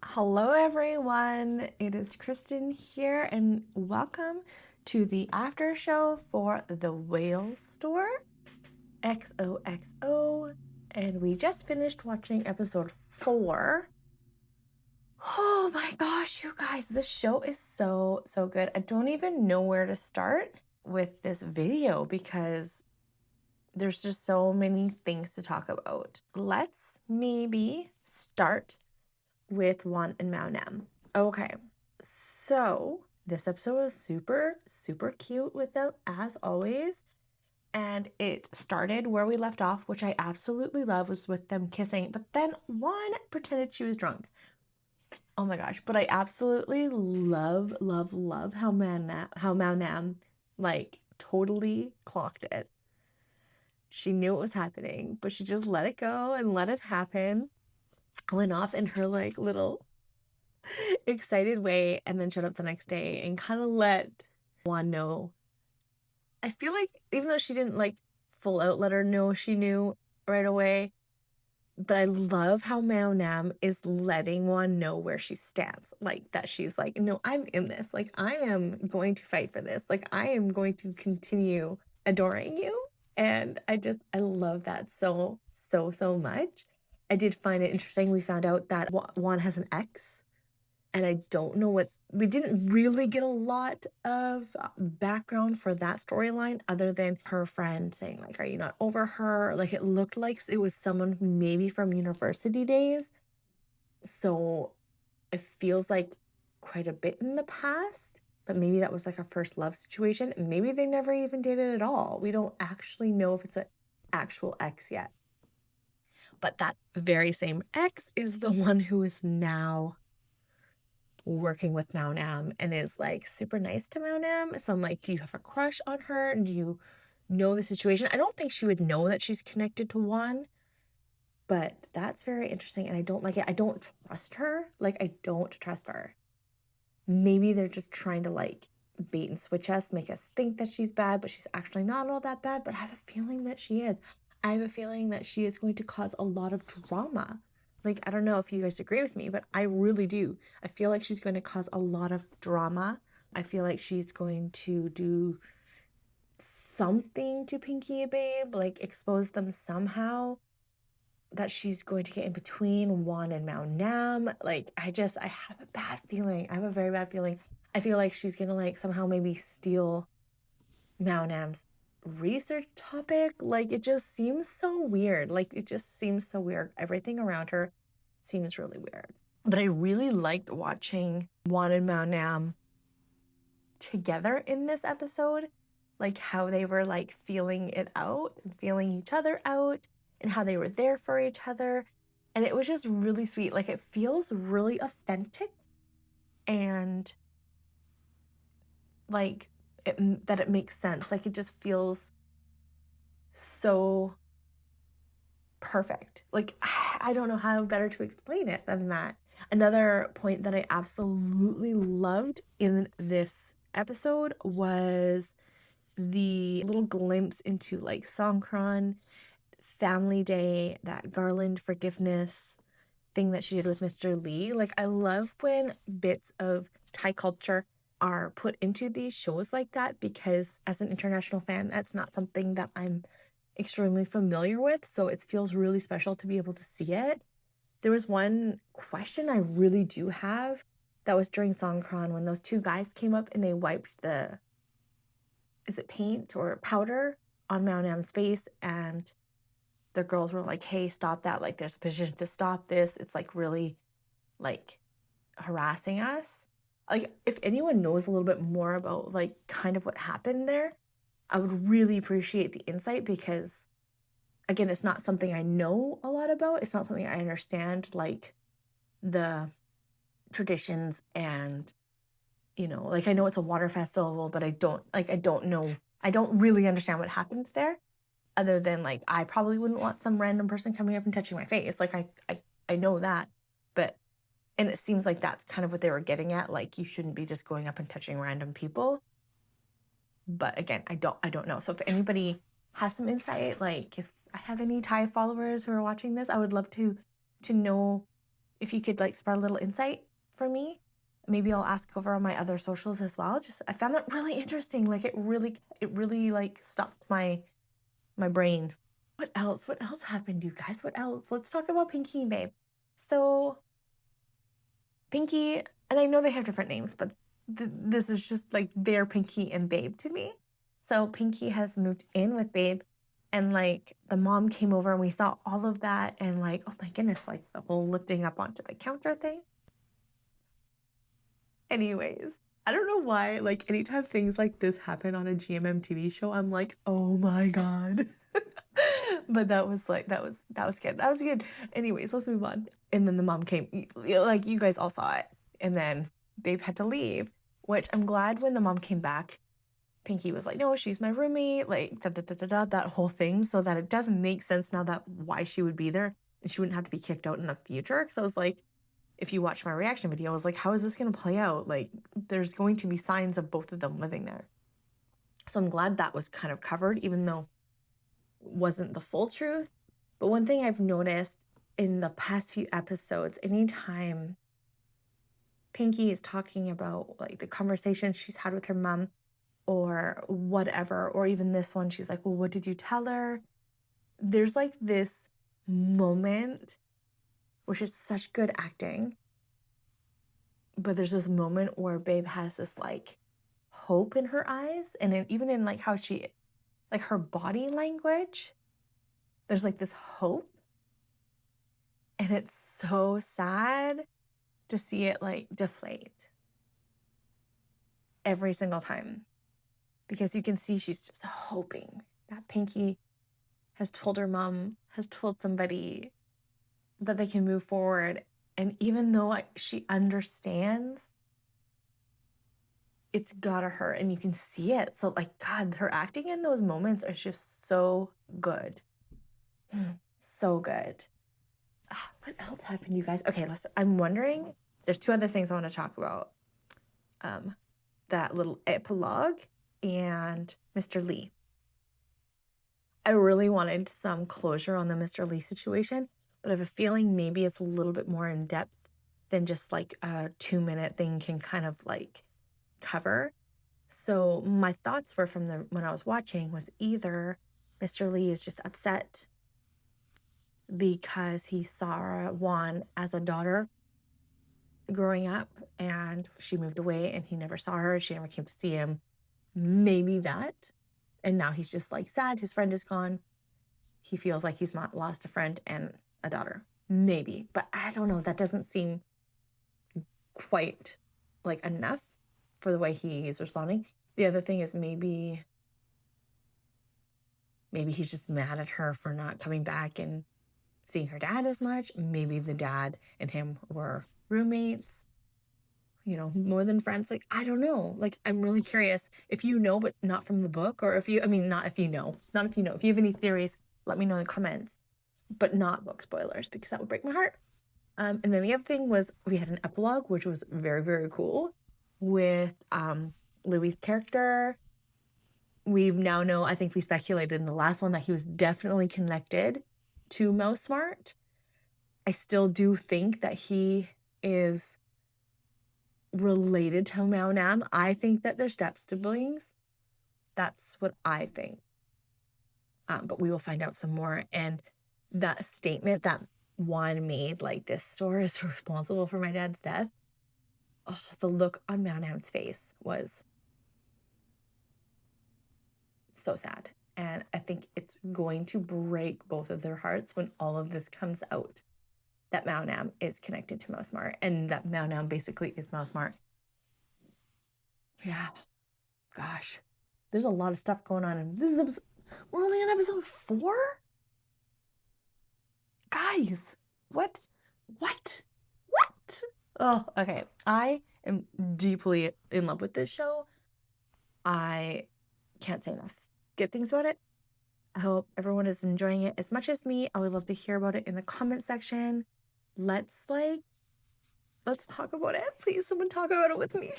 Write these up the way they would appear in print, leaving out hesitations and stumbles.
Hello everyone, it is Kristen here and welcome to the after show for the Whale Store XOXO, and we just finished watching episode 4. Oh my gosh, you guys, this show is so good. I don't even know where to start with this video because there's just so many things to talk about. Let's maybe start with Juan and Mam. Okay, so this episode was super cute with them as always. And it started where we left off, which I absolutely love, was with them kissing. But then Juan pretended she was drunk. Oh my gosh, but I absolutely love how Mam like totally clocked it. She knew it was happening, but she just let it go and let it happen. Went off in her like little excited way and then showed up the next day and kind of let Juan know. I feel like even though she didn't like full out let her know she knew right away, but I love how Mao Nam is letting Juan know where she stands. Like that she's like, no, I'm in this. Like I am going to fight for this. Like I am going to continue adoring you. And I love that so much. I did find it interesting. We found out that Juan has an ex, and I don't know what, we didn't really get a lot of background for that storyline other than her friend saying like, are you not over her? Like it looked like it was someone maybe from university days. So it feels like quite a bit in the past, but maybe that was like a first love situation. And maybe they never even did it at all. We don't actually know if it's an actual ex yet. But that very same ex is the one who is now working with Mao Nam and is like super nice to Mao Nam. So I'm like, do you have a crush on her? And do you know the situation? I don't think she would know that she's connected to Juan, but that's very interesting. And I don't like it. I don't trust her. Like, I don't trust her. Maybe they're just trying to like bait and switch us, make us think that she's bad, but she's actually not all that bad. But I have a feeling that she is. I have a feeling that she is going to cause a lot of drama. Like, I don't know if you guys agree with me, but I really do. I feel like she's going to cause a lot of drama. I feel like she's going to do something to Pinky and Babe, like expose them somehow. That she's going to get in between Juan and Mao Nam. Like, I have a bad feeling. I have a very bad feeling. I feel like she's gonna like somehow maybe steal Mao Nam's research topic. Like, it just seems so weird. Like, it just seems so weird. Everything around her seems really weird. But I really liked watching Juan and Mao Nam together in this episode. Like, how they were like feeling it out and feeling each other out and how they were there for each other. And it was just really sweet. Like, it feels really authentic and like that it makes sense. Like, it just feels so perfect. Like, I don't know how better to explain it than that. Another point that I absolutely loved in this episode was the little glimpse into like Songkran, Family Day, that garland forgiveness thing that she did with Mr. Lee. Like, I love when bits of Thai culture are put into these shows like that, because as an international fan, that's not something that I'm extremely familiar with. So it feels really special to be able to see it. There was one question I really do have that was during Songkran when those two guys came up and they wiped the, is it paint or powder on Mao Nam's face, and the girls were like, hey, stop that. Like, there's a petition to stop this. It's like really like harassing us. Like, if anyone knows a little bit more about like kind of what happened there, I would really appreciate the insight, because again, it's not something I know a lot about. It's not something I understand, like the traditions and, you know, like I know it's a water festival, but I don't know. I don't really understand what happens there, other than like I probably wouldn't want some random person coming up and touching my face. Like I know that, but, and it seems like that's kind of what they were getting at. Like, you shouldn't be just going up and touching random people. But again, I don't know. So if anybody has some insight, like if I have any Thai followers who are watching this, I would love to know if you could like spread a little insight for me, maybe I'll ask over on my other socials as well. Just I found that really interesting. Like it really like stopped my brain. What else? What else happened, you guys? What else? Let's talk about Pinky and Babe. So Pinky, and I know they have different names, but this is just like their Pinky and Babe to me. So Pinky has moved in with Babe, and like the mom came over and we saw all of that, and like, oh my goodness, like the whole lifting up onto the counter thing. Anyways, I don't know why, like anytime things like this happen on a GMM TV show, I'm like, oh my God. But that was good. That was good. Anyways, let's move on. And then the mom came, like you guys all saw it. And then Babe had to leave, which I'm glad when the mom came back, Pinky was like, no, she's my roommate, like that whole thing, so that it doesn't make sense now that why she would be there and she wouldn't have to be kicked out in the future. Because I was like, if you watch my reaction video, I was like, how is this going to play out? Like, there's going to be signs of both of them living there. So I'm glad that was kind of covered, even though it wasn't the full truth. But one thing I've noticed in the past few episodes, anytime Pinky is talking about like the conversations she's had with her mom or whatever, or even this one, she's like, well, what did you tell her? There's like this moment, which is such good acting, but there's this moment where Babe has this like hope in her eyes, and even in like how she, like her body language, there's like this hope, and it's so sad to see it like deflate every single time, because you can see she's just hoping that Pinky has told her mom, has told somebody that they can move forward. And even though she understands, it's gotta hurt, and you can see it. So like, God, her acting in those moments is just so good. So good. What else happened, you guys? Okay, listen, I'm wondering, there's two other things I want to talk about. That little epilogue and Mr. Lee. I really wanted some closure on the Mr. Lee situation, but I have a feeling maybe it's a little bit more in depth than just like a 2-minute thing can kind of like cover. So my thoughts were from when I was watching was either Mr. Lee is just upset because he saw Juan as a daughter growing up and she moved away and he never saw her, she never came to see him. Maybe that. And now he's just like sad his friend is gone. He feels like he's not lost a friend and a daughter. Maybe. But I don't know. That doesn't seem quite like enough for the way he is responding. The other thing is maybe he's just mad at her for not coming back and seeing her dad as much. Maybe the dad and him were roommates, you know, more than friends. Like, I don't know. Like, I'm really curious if you know, but not from the book, or if you, I mean, not if you know, if you have any theories, let me know in the comments, but not book spoilers, because that would break my heart. And then the other thing was we had an epilogue, which was very, very cool with Louis' character. We now know, I think we speculated in the last one that he was definitely connected to Mouse Mart. I still do think that he is related to Mao Nam. I think that they're step siblings. That's what I think. But we will find out some more. And that statement that Juan made, like, this store is responsible for my dad's death. Oh, the look on Mao Nam's face was so sad. And I think it's going to break both of their hearts when all of this comes out, that Mao Nam is connected to Mouse Mart and that Mao Nam basically is Mouse Mart. Yeah. Gosh. There's a lot of stuff going on. And this is we're only on episode 4? Guys, what? Oh, okay. I am deeply in love with this show. I can't say enough good things about it. I hope everyone is enjoying it as much as me. I would love to hear about it in the comment section. Let's talk about it. Please, someone talk about it with me.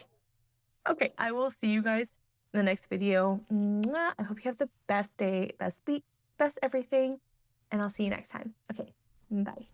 Okay, I will see you guys in the next video. Mwah. I hope you have the best day, best week, best everything, and I'll see you next time. Okay, bye.